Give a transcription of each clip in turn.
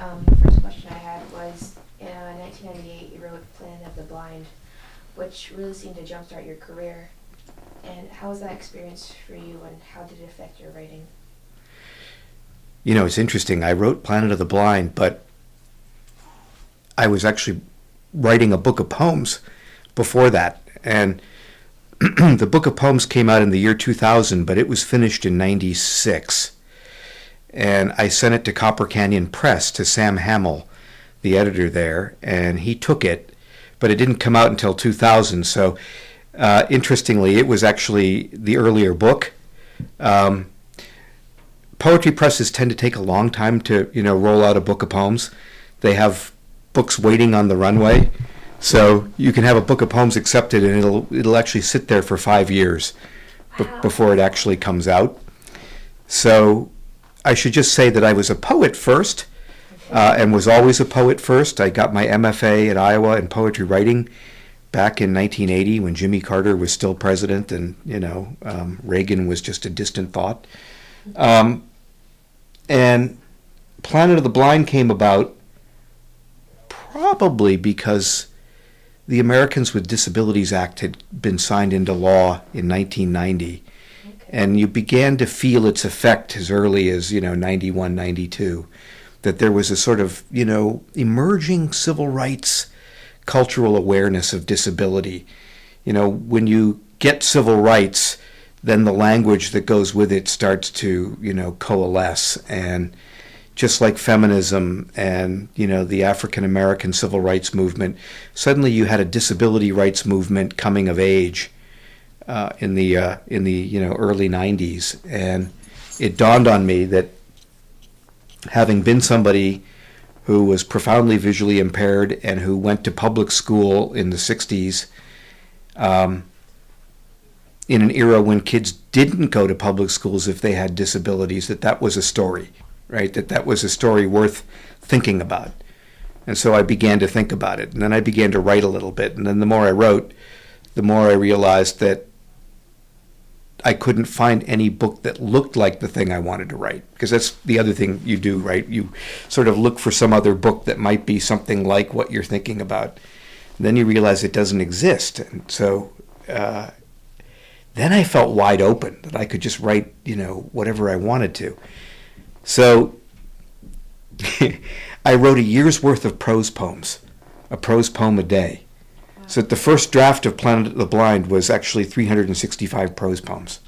The first question I had was, in 1998, you wrote Planet of the Blind, which really seemed to jumpstart your career. And how was that experience for you, and how did it affect your writing? You know, it's interesting. I wrote Planet of the Blind, but I was actually writing a book of poems before that. And the book of poems came out in the year 2000, but it was finished in 96. And I sent it to Copper Canyon Press, to Sam Hamill, the editor there, and he took it, but it didn't come out until 2000. So interestingly, it was actually the earlier book. Poetry presses tend to take a long time to, roll out a book of poems. They have books waiting on the runway. So you can have a book of poems accepted, and it'll actually sit there for 5 years before it actually comes out. So I should just say that I was a poet first, and was always a poet first. I got my MFA at Iowa in poetry writing back in 1980 when Jimmy Carter was still president, and Reagan was just a distant thought. And Planet of the Blind came about probably because the Americans with Disabilities Act had been signed into law in 1990. Okay. And you began to feel its effect as early as, 91, 92, that there was a sort of, emerging civil rights cultural awareness of disability. When you get civil rights, then the language that goes with it starts to, coalesce. And just like feminism and, the African American civil rights movement, suddenly you had a disability rights movement coming of age in the early 90s. And it dawned on me that, having been somebody who was profoundly visually impaired and who went to public school in the 60s, in an era when kids didn't go to public schools if they had disabilities, that was a story, right? That was a story worth thinking about. And so I began to think about it. And then I began to write a little bit. And then the more I wrote, the more I realized that I couldn't find any book that looked like the thing I wanted to write. Because that's the other thing you do, right? You sort of look for some other book that might be something like what you're thinking about. And then you realize it doesn't exist. And so then I felt wide open, that I could just write, whatever I wanted to. So I wrote a year's worth of prose poems, a prose poem a day. Wow. So the first draft of Planet of the Blind was actually 365 prose poems.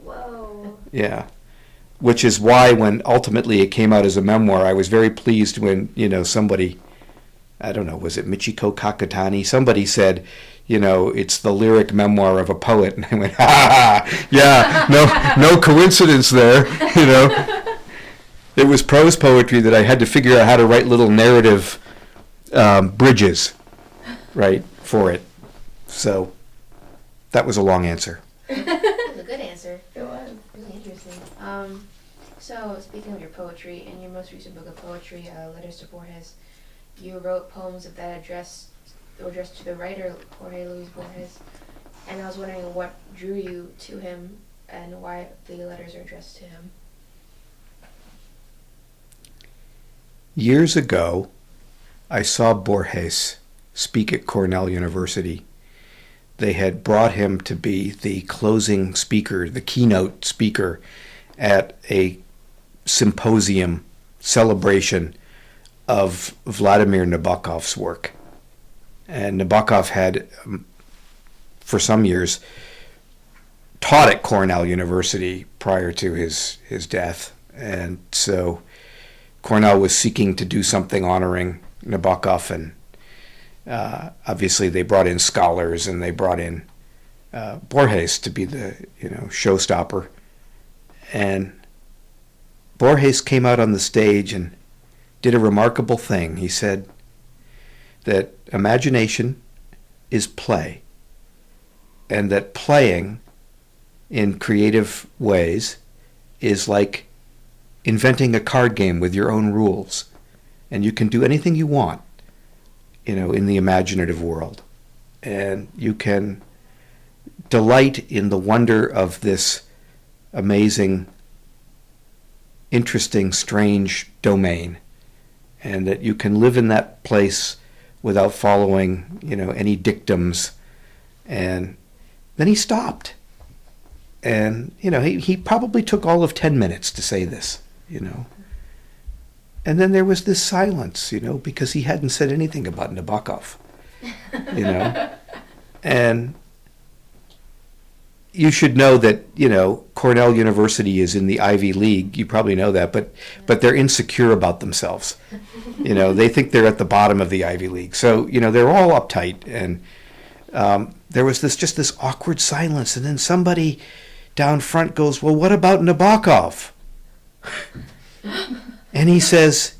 Whoa. Yeah. Which is why when ultimately it came out as a memoir, I was very pleased when, somebody, I don't know, was it Michiko Kakutani? Somebody said, it's the lyric memoir of a poet. And I went, yeah, no coincidence there, It was prose poetry that I had to figure out how to write little narrative bridges, right, for it. So that was a long answer. That was a good answer. It was. Really interesting. So speaking of your poetry, in your most recent book of poetry, Letters to Borges, you wrote poems that were addressed to the writer Jorge Luis Borges. And I was wondering what drew you to him and why the letters are addressed to him. Years ago, I saw Borges speak at Cornell University. They had brought him to be the closing speaker, the keynote speaker, at a symposium celebration of Vladimir Nabokov's work. And Nabokov had, for some years, taught at Cornell University prior to his death. And so Cornell was seeking to do something honoring Nabokov, and obviously they brought in scholars, and they brought in Borges to be the showstopper. And Borges came out on the stage and did a remarkable thing. He said that imagination is play, and that playing in creative ways is like inventing a card game with your own rules, and you can do anything you want, in the imaginative world, and you can delight in the wonder of this amazing, interesting, strange domain. and that you can live in that place without following, any dictums. And then he stopped. And, he probably took all of 10 minutes to say this, And then there was this silence, because he hadn't said anything about Nabokov, And you should know that, Cornell University is in the Ivy League. You probably know that, but they're insecure about themselves. They think they're at the bottom of the Ivy League. So, they're all uptight. And there was this awkward silence. And then somebody down front goes, well, what about Nabokov? And he says,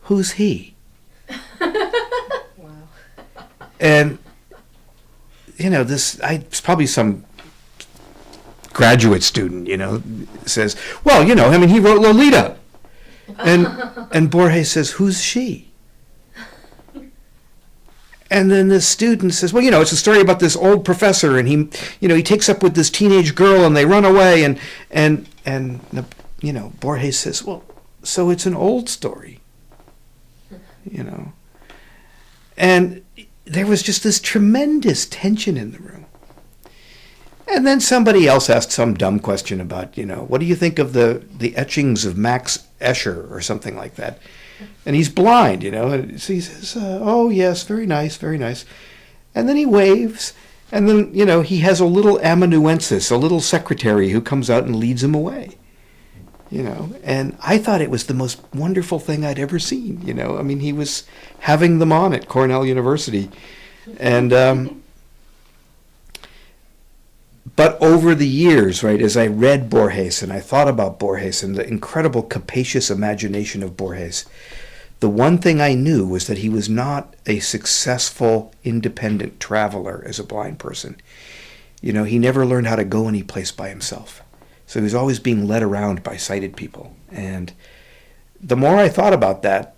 who's he? Wow. And, it's probably some graduate student, says, well, he wrote Lolita. And Borges says, who's she? And then the student says, well, it's a story about this old professor, and he takes up with this teenage girl, and they run away, and Borges says, well, so it's an old story, And there was just this tremendous tension in the room. And then somebody else asked some dumb question about, what do you think of the etchings of Max Escher or something like that? And he's blind, and so he says, oh, yes, very nice, very nice. And then he waves, and then, he has a little amanuensis, a little secretary who comes out and leads him away. And I thought it was the most wonderful thing I'd ever seen, he was having them on at Cornell University. And, but over the years, right, as I read Borges and I thought about Borges and the incredible capacious imagination of Borges, the one thing I knew was that he was not a successful, independent traveler as a blind person. He never learned how to go any place by himself. So he was always being led around by sighted people. And the more I thought about that,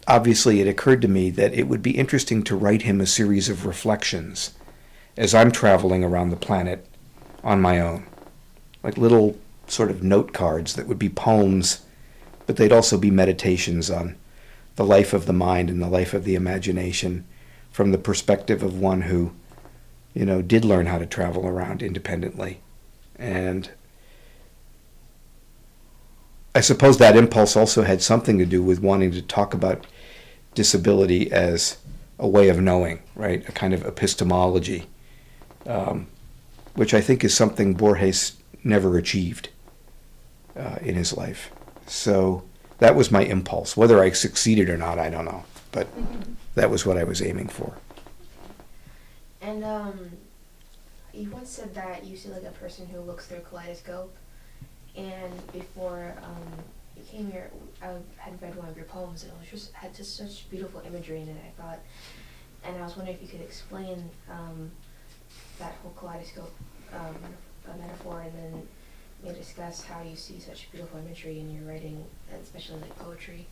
obviously it occurred to me that it would be interesting to write him a series of reflections as I'm traveling around the planet on my own. Like little sort of note cards that would be poems, but they'd also be meditations on the life of the mind and the life of the imagination from the perspective of one who, did learn how to travel around independently. And I suppose that impulse also had something to do with wanting to talk about disability as a way of knowing, right? A kind of epistemology, which I think is something Borges never achieved in his life. So that was my impulse. Whether I succeeded or not, I don't know. But that was what I was aiming for. And you once said that you see like a person who looks through a kaleidoscope. And before you came here, I had read one of your poems, and it was had just such beautiful imagery in it, I thought. And I was wondering if you could explain that whole kaleidoscope metaphor, and then maybe discuss how you see such beautiful imagery in your writing, especially like poetry.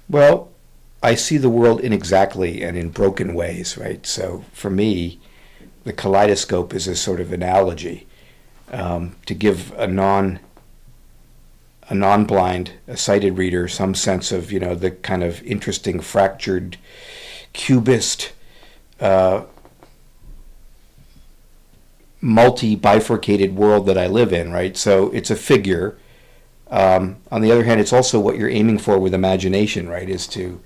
Well, I see the world inexactly and in broken ways, right? So for me, the kaleidoscope is a sort of analogy to give a non-blind, a sighted reader some sense of, the kind of interesting, fractured, cubist, multi-bifurcated world that I live in, right? So it's a figure. On the other hand, it's also what you're aiming for with imagination, right? Is to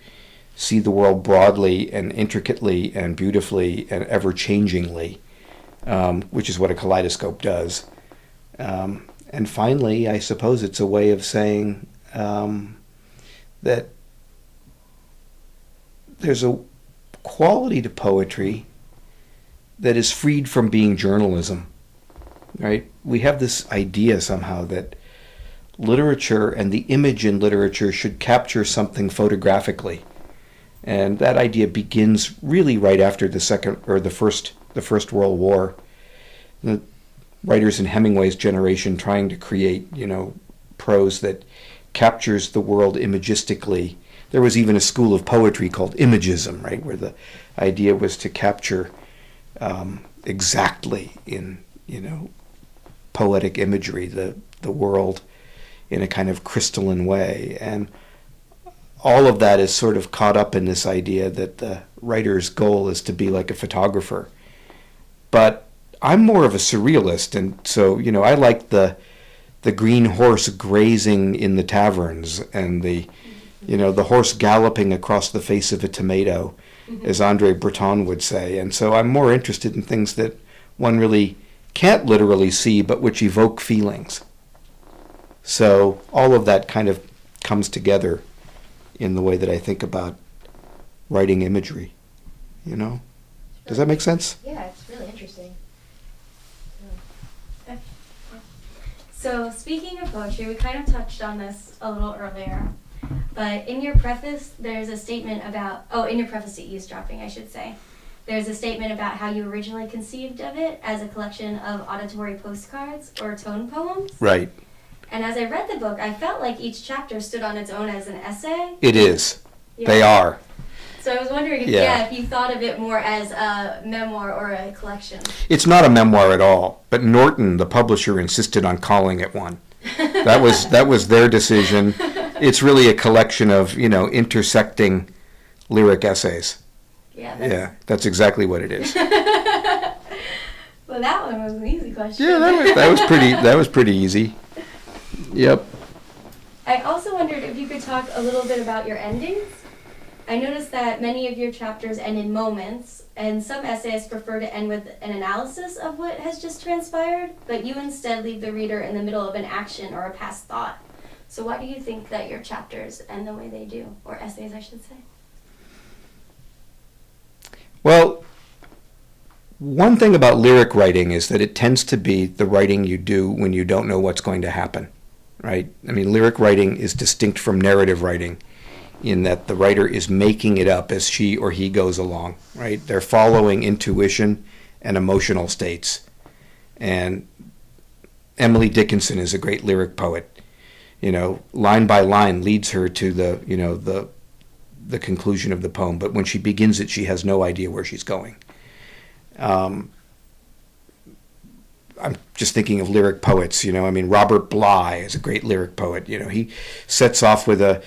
see the world broadly and intricately and beautifully and ever-changingly, which is what a kaleidoscope does. And finally, I suppose it's a way of saying that there's a quality to poetry that is freed from being journalism, right? We have this idea somehow that literature and the image in literature should capture something photographically. And that idea begins really right after the First World War. The writers in Hemingway's generation trying to create, prose that captures the world imagistically. There was even a school of poetry called imagism, right, where the idea was to capture exactly in, poetic imagery the the world in a kind of crystalline way. And all of that is sort of caught up in this idea that the writer's goal is to be like a photographer. But I'm more of a surrealist, and so, I like the green horse grazing in the taverns, and the horse galloping across the face of a tomato, as Andre Breton would say. And so I'm more interested in things that one really can't literally see, but which evoke feelings. So all of that kind of comes together in the way that I think about writing imagery. Does that make sense? Yeah, it's really interesting. So speaking of poetry, we kind of touched on this a little earlier, but in your preface, there's a statement about, in your preface to Eavesdropping, I should say, there's a statement about how you originally conceived of it as a collection of auditory postcards or tone poems. Right. And as I read the book, I felt like each chapter stood on its own as an essay. It is. Yeah. They are. So I was wondering if you thought of it more as a memoir or a collection. It's not a memoir at all, but Norton, the publisher, insisted on calling it one. That was their decision. It's really a collection of, intersecting lyric essays. Yeah. That's exactly what it is. Well, that one was an easy question. Yeah, that was pretty easy. Yep. I also wondered if you could talk a little bit about your endings. I noticed that many of your chapters end in moments, and some essayists prefer to end with an analysis of what has just transpired, but you instead leave the reader in the middle of an action or a past thought. So why do you think that your chapters end the way they do, or essays, I should say? Well, one thing about lyric writing is that it tends to be the writing you do when you don't know what's going to happen, right? I mean, lyric writing is distinct from narrative writing in that the writer is making it up as she or he goes along, right? They're following intuition and emotional states. And Emily Dickinson is a great lyric poet. Line by line leads her to the conclusion of the poem, but when she begins it, she has no idea where she's going. I'm just thinking of lyric poets, Robert Bly is a great lyric poet. He sets off with a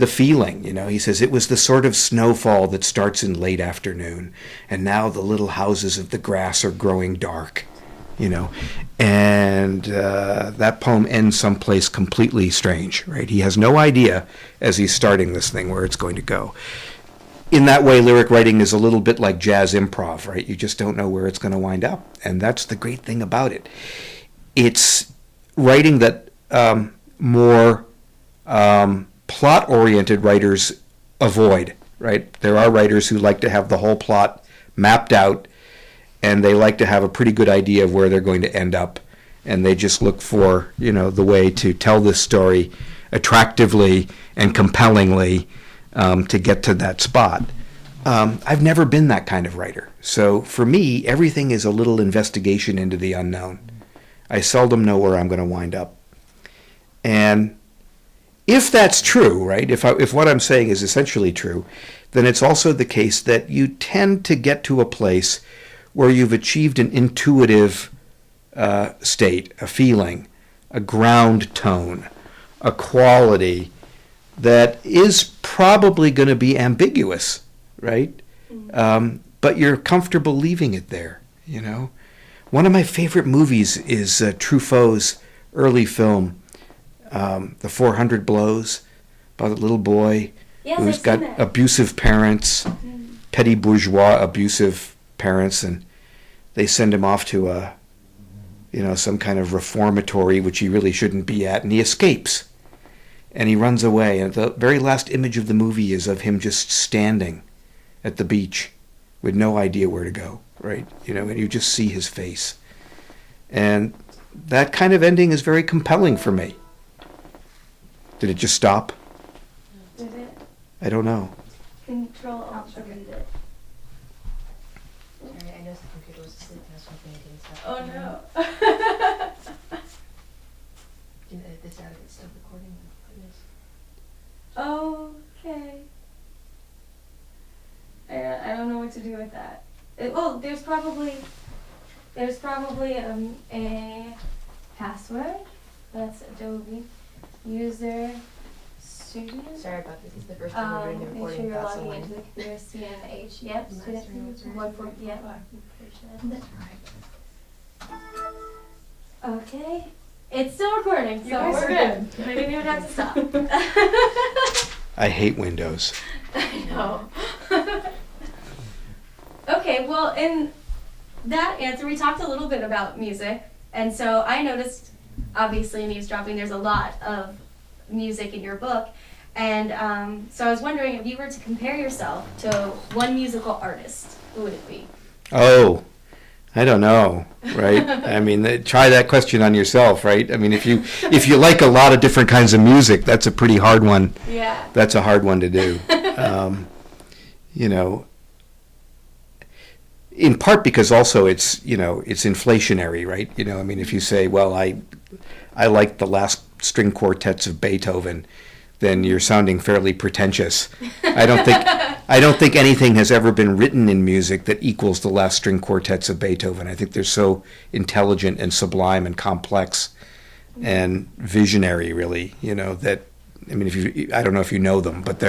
feeling. He says, it was the sort of snowfall that starts in late afternoon, and now the little houses of the grass are growing dark, and that poem ends someplace completely strange, right? He has no idea as he's starting this thing where it's going to go. In that way, lyric writing is a little bit like jazz improv, right? You just don't know where it's going to wind up, and that's the great thing about it. It's writing that more plot-oriented writers avoid, right? There are writers who like to have the whole plot mapped out, and they like to have a pretty good idea of where they're going to end up, and they just look for, the way to tell this story attractively and compellingly to get to that spot. I've never been that kind of writer. So for me, everything is a little investigation into the unknown. I seldom know where I'm going to wind up. And if that's true, right, if what I'm saying is essentially true, then it's also the case that you tend to get to a place where you've achieved an intuitive state, a feeling, a ground tone, a quality that is probably going to be ambiguous, right? But you're comfortable leaving it there, One of my favorite movies is Truffaut's early film, The 400 Blows, about a little boy who's got abusive parents, petty bourgeois abusive parents, and they send him off to some kind of reformatory which he really shouldn't be at, and he escapes. And he runs away, and the very last image of the movie is of him just standing at the beach with no idea where to go, right? And you just see his face. And that kind of ending is very compelling for me. Did it just stop? Did it? I don't know. Control-Alt to read it. Sorry, I know the computer was asleep and I was hoping it didn't stop. Oh no. You can edit this out if it's still recording. Okay. I don't know what to do with that. There's probably a password. That's Adobe. User, student. Sorry about this. This is the first time we're doing the Make recording sure you're without logging someone. into the computer, CNH. Yep, student. 140. Yep. That's right. Okay. It's still recording, so guys we're are good. We didn't even have to stop. I hate Windows. I know. Okay, well, in that answer, we talked a little bit about music. And so I noticed, obviously, in eavesdropping, there's a lot of music in your book. And so I was wondering, if you were to compare yourself to one musical artist, who would it be? Oh, I don't know, right? I mean, try that question on yourself, right? I mean, if you like a lot of different kinds of music, that's a pretty hard one. Yeah. That's a hard one to do. You know, in part because also it's inflationary, right? You know, I mean, if you say, well, I like the last string quartets of Beethoven, then you're sounding fairly pretentious. I don't think anything has ever been written in music that equals the last string quartets of Beethoven. I think they're so intelligent and sublime and complex and visionary, really, you know, that, I mean, I don't know if you know them, but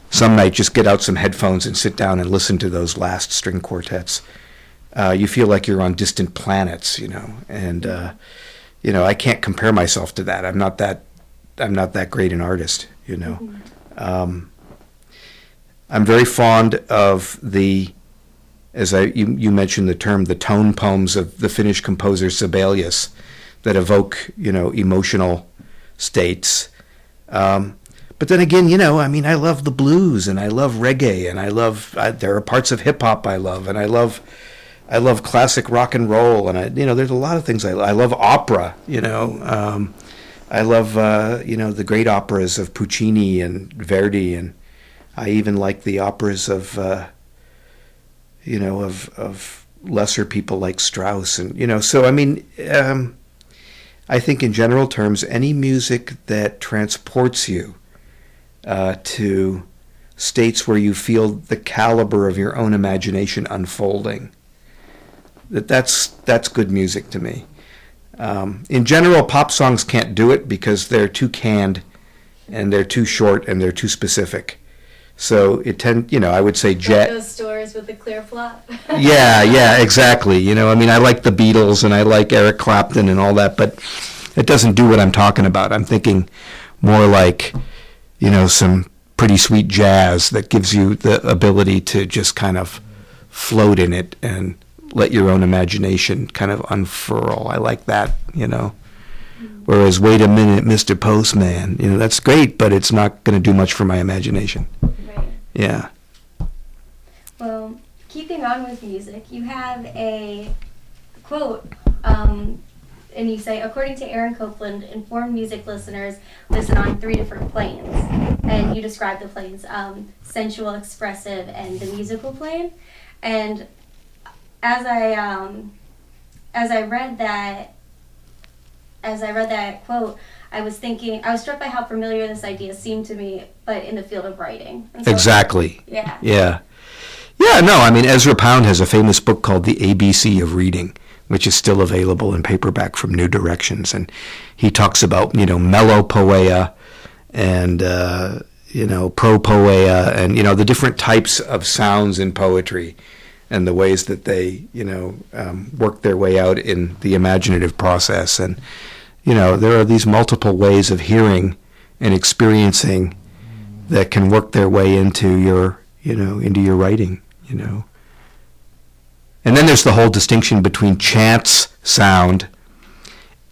some might just get out some headphones and sit down and listen to those last string quartets. You feel like you're on distant planets, you know, and, you know, I can't compare myself to that. I'm not that great an artist, you know. I'm very fond of you mentioned the term, the tone poems of the Finnish composer Sibelius that evoke, you know, emotional states. But then again, you know, I mean, I love the blues and I love reggae and there are parts of hip hop I love, and I love classic rock and roll, and you know, there's a lot of things I love opera, you know. I love, you know, the great operas of Puccini and Verdi, and I even like the operas of, you know, of lesser people like Strauss, and, you know, so, I mean, I think in general terms, any music that transports you to states where you feel the caliber of your own imagination unfolding, that's good music to me. In general, pop songs can't do it because they're too canned, and they're too short, and they're too specific. So I would say Like those stores with the clear flop. Yeah, exactly. You know, I mean, I like the Beatles and I like Eric Clapton and all that, but it doesn't do what I'm talking about. I'm thinking more like, you know, some pretty sweet jazz that gives you the ability to just kind of float in it and let your own imagination kind of unfurl. I like that, you know. Whereas, wait a minute, Mr. Postman, you know, that's great, but it's not going to do much for my imagination. Right. Yeah. Well, keeping on with music, you have a quote, and you say, according to Aaron Copland, informed music listeners listen on 3 different planes. And you describe the planes, sensual, expressive, and the musical plane. And as I read that quote, I was struck by how familiar this idea seemed to me, but in the field of writing. So, exactly. Yeah. Yeah. Yeah, no, I mean, Ezra Pound has a famous book called The ABC of Reading, which is still available in paperback from New Directions. And he talks about, you know, melopoeia and, you know, propoeia and, you know, the different types of sounds in poetry and the ways that they, you know, work their way out in the imaginative process. And, you know, there are these multiple ways of hearing and experiencing that can work their way into your, you know, into your writing, you know. And then there's the whole distinction between chance sound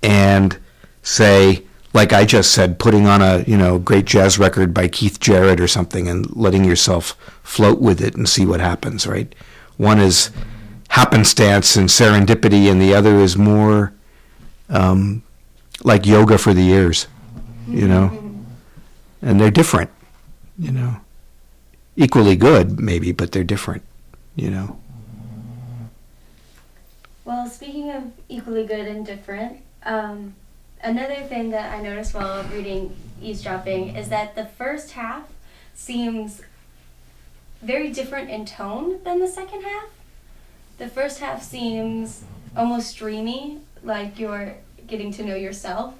and, say, like I just said, putting on a, you know, great jazz record by Keith Jarrett or something and letting yourself float with it and see what happens, right? One is happenstance and serendipity, and the other is more like yoga for the ears, you know? And they're different, you know? Equally good, maybe, but they're different, you know? Well, speaking of equally good and different, another thing that I noticed while reading Eavesdropping is that the first half seems very different in tone than the second half. The first half seems almost dreamy, like you're getting to know yourself.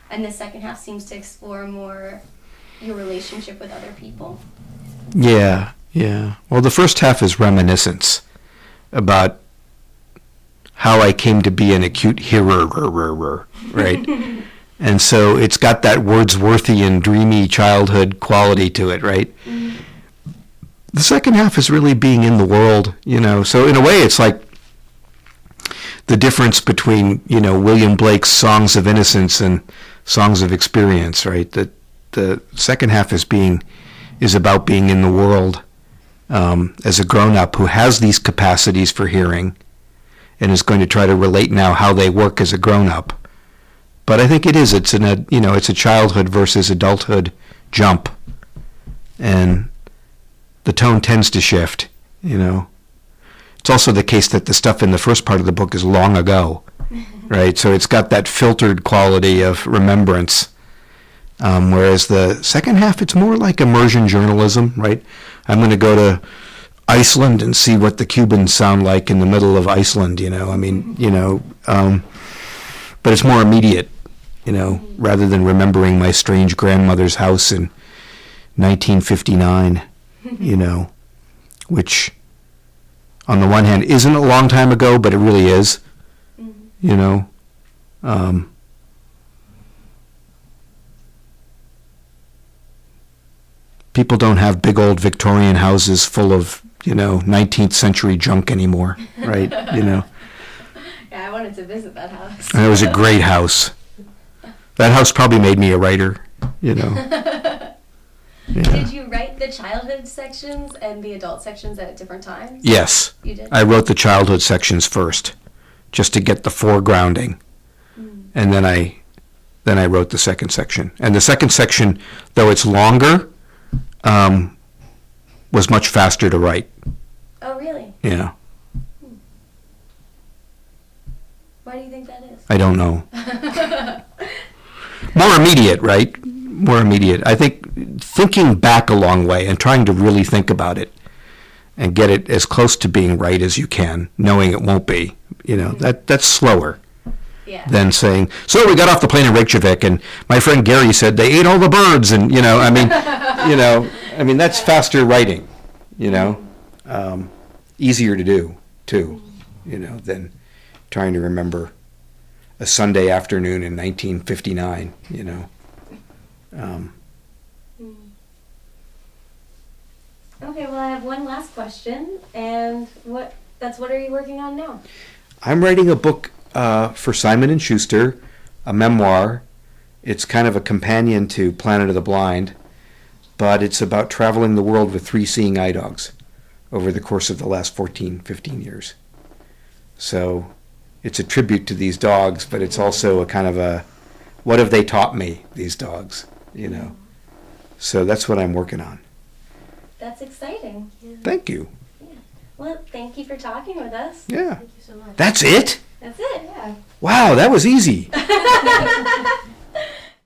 and the second half seems to explore more your relationship with other people. Yeah, yeah. Well, the first half is reminiscence about how I came to be an acute hearer, right? And so it's got that Wordsworthian, dreamy childhood quality to it, right? Mm-hmm. The second half is really being in the world, So in a way, it's like the difference between, William Blake's Songs of Innocence and Songs of Experience, right? The second half is about being in the world as a grown-up who has these capacities for hearing and is going to try to relate now how they work as a grown-up. But I think it's a childhood versus adulthood jump, and the tone tends to shift. It's also the case that the stuff in the first part of the book is long ago, right? So it's got that filtered quality of remembrance, whereas the second half, it's more like immersion journalism, right? I'm going to go to Iceland and see what the Cubans sound like in the middle of Iceland, but it's more immediate, rather than remembering my strange grandmother's house in 1959, which on the one hand isn't a long time ago, but it really is, people don't have big old Victorian houses full of, 19th century junk anymore, right? Yeah, I wanted to visit that house. And it was a great house. That house probably made me a writer, Yeah. Did you write the childhood sections and the adult sections at different times? Yes. You did? I wrote the childhood sections first, just to get the foregrounding. And then I wrote the second section. And the second section, though it's longer, was much faster to write. Oh, really? Yeah. Why do you think that is? I don't know. More immediate, right? More immediate. I think thinking back a long way and trying to really think about it and get it as close to being right as you can, knowing it won't be, that's slower. Yeah. Than saying, so we got off the plane in Reykjavik and my friend Gary said they ate all the birds and, that's faster writing, easier to do too, than trying to remember a Sunday afternoon in 1959, Okay, well, I have one last question, and what are you working on now? I'm writing a book for Simon & Schuster, a memoir. It's kind of a companion to Planet of the Blind, but it's about traveling the world with 3 seeing eye dogs over the course of the last 14, 15 years. So it's a tribute to these dogs, but it's also a kind of a, what have they taught me, these dogs, So that's what I'm working on. That's exciting. Yeah. Thank you. Yeah. Well, thank you for talking with us. Yeah. Thank you so much. That's it? That's it, yeah. Wow, that was easy.